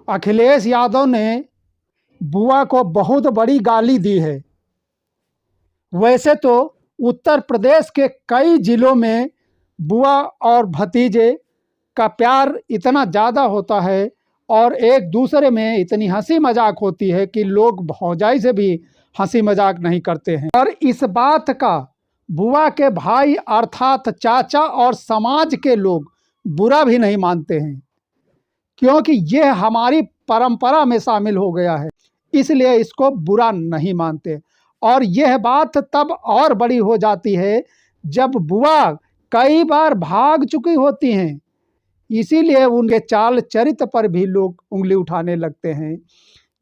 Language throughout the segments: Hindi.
अखिलेश यादव ने बुआ को बहुत बड़ी गाली दी है। वैसे तो उत्तर प्रदेश के कई जिलों में बुआ और भतीजे का प्यार इतना ज़्यादा होता है और एक दूसरे में इतनी हंसी मजाक होती है कि लोग भौजाई से भी हंसी मजाक नहीं करते हैं। और इस बात का बुआ के भाई अर्थात चाचा और समाज के लोग बुरा भी नहीं मानते हैं, क्योंकि यह हमारी परंपरा में शामिल हो गया है, इसलिए इसको बुरा नहीं मानते। और यह बात तब और बड़ी हो जाती है जब बुआ कई बार भाग चुकी होती हैं, इसीलिए उनके चाल चरित्र पर भी लोग उंगली उठाने लगते हैं।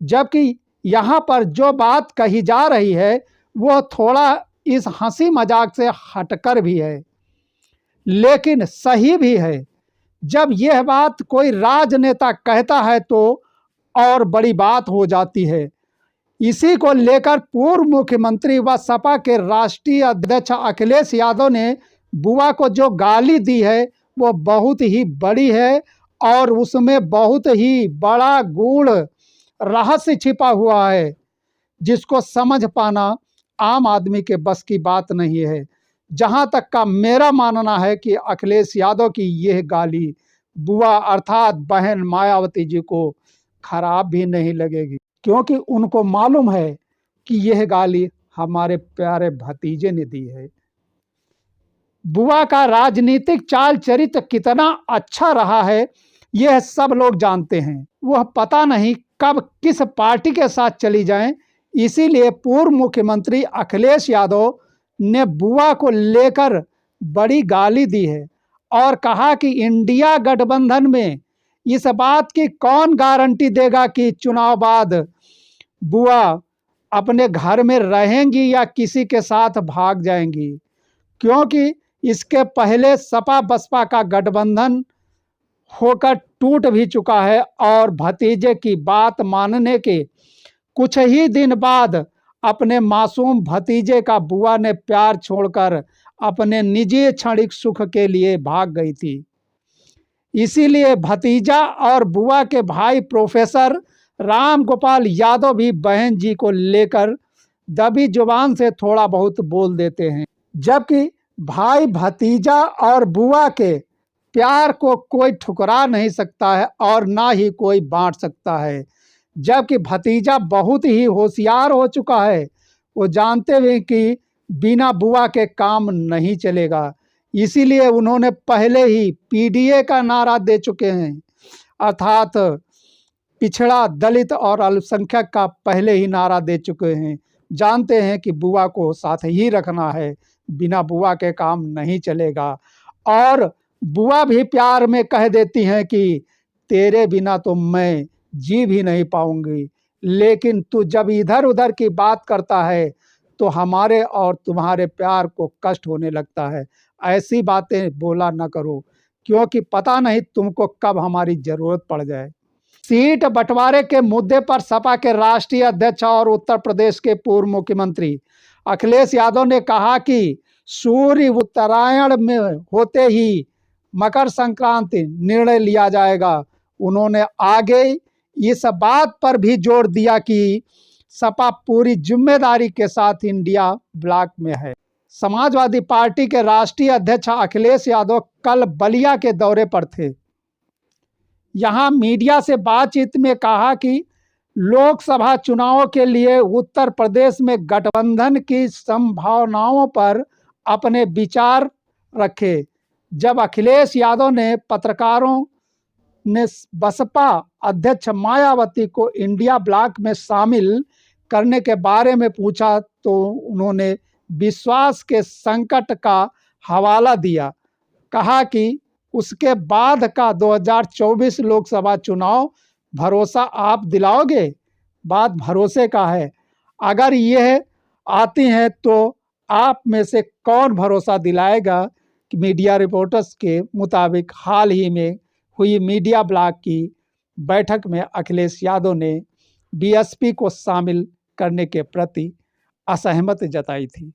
जबकि यहाँ पर जो बात कही जा रही है वो थोड़ा इस हंसी मजाक से हटकर भी है, लेकिन सही भी है। जब यह बात कोई राजनेता कहता है तो और बड़ी बात हो जाती है। इसी को लेकर पूर्व मुख्यमंत्री व सपा के राष्ट्रीय अध्यक्ष अखिलेश यादव ने बुआ को जो गाली दी है वो बहुत ही बड़ी है और उसमें बहुत ही बड़ा गूढ़ रहस्य छिपा हुआ है, जिसको समझ पाना आम आदमी के बस की बात नहीं है। जहां तक का मेरा मानना है कि अखिलेश यादव की यह गाली बुआ अर्थात बहन मायावती जी को खराब भी नहीं लगेगी, क्योंकि उनको मालूम है कि यह गाली हमारे प्यारे भतीजे ने दी है। बुआ का राजनीतिक चाल चरित्र कितना अच्छा रहा है यह सब लोग जानते हैं। वह पता नहीं कब किस पार्टी के साथ चली जाएं, इसीलिए पूर्व मुख्यमंत्री अखिलेश यादव ने बुआ को लेकर बड़ी गाली दी है और कहा कि इंडिया गठबंधन में इस बात की कौन गारंटी देगा कि चुनाव बाद बुआ अपने घर में रहेंगी या किसी के साथ भाग जाएंगी, क्योंकि इसके पहले सपा बसपा का गठबंधन होकर टूट भी चुका है और भतीजे की बात मानने के कुछ ही दिन बाद अपने मासूम भतीजे का बुआ ने प्यार छोड़कर अपने निजी क्षणिक सुख के लिए भाग गई थी। इसीलिए भतीजा और बुआ के भाई प्रोफेसर राम गोपाल यादव भी बहन जी को लेकर दबी जुबान से थोड़ा बहुत बोल देते हैं, जबकि भाई भतीजा और बुआ के प्यार को कोई ठुकरा नहीं सकता है और ना ही कोई बांट सकता है। जबकि भतीजा बहुत ही होशियार हो चुका है, वो जानते हुए कि बिना बुआ के काम नहीं चलेगा, इसीलिए उन्होंने पहले ही पीडीए का नारा दे चुके हैं, अर्थात पिछड़ा दलित और अल्पसंख्यक का पहले ही नारा दे चुके हैं। जानते हैं कि बुआ को साथ ही रखना है, बिना बुआ के काम नहीं चलेगा। और बुआ भी प्यार में कह देती हैं कि तेरे बिना तो मैं जी भी नहीं पाऊंगी, लेकिन तू जब इधर उधर की बात करता है तो हमारे और तुम्हारे प्यार को कष्ट होने लगता है। ऐसी बातें बोला न करो, क्योंकि पता नहीं तुमको कब हमारी जरूरत पड़ जाए। सीट बंटवारे के मुद्दे पर सपा के राष्ट्रीय अध्यक्ष और उत्तर प्रदेश के पूर्व मुख्यमंत्री अखिलेश यादव ने कहा कि सूर्य उत्तरायण में होते ही मकर संक्रांति निर्णय लिया जाएगा। उन्होंने आगे इस बात पर भी जोर दिया कि सपा पूरी जिम्मेदारी के साथ इंडिया ब्लॉक में है। समाजवादी पार्टी के राष्ट्रीय अध्यक्ष अखिलेश यादव कल बलिया के दौरे पर थे। यहां मीडिया से बातचीत में कहा कि लोकसभा चुनाव के लिए उत्तर प्रदेश में गठबंधन की संभावनाओं पर अपने विचार रखे। जब अखिलेश यादव ने पत्रकारों ने बसपा अध्यक्ष मायावती को इंडिया ब्लॉक में शामिल करने के बारे में पूछा तो उन्होंने विश्वास के संकट का हवाला दिया। कहा कि उसके बाद का 2024 लोकसभा चुनाव भरोसा आप दिलाओगे? बात भरोसे का है। अगर यह आती हैं तो आप में से कौन भरोसा दिलाएगा कि मीडिया रिपोर्टर्स के मुताबिक हाल ही में हुई मीडिया ब्लॉक की बैठक में अखिलेश यादव ने बीएसपी को शामिल करने के प्रति असहमति जताई थी।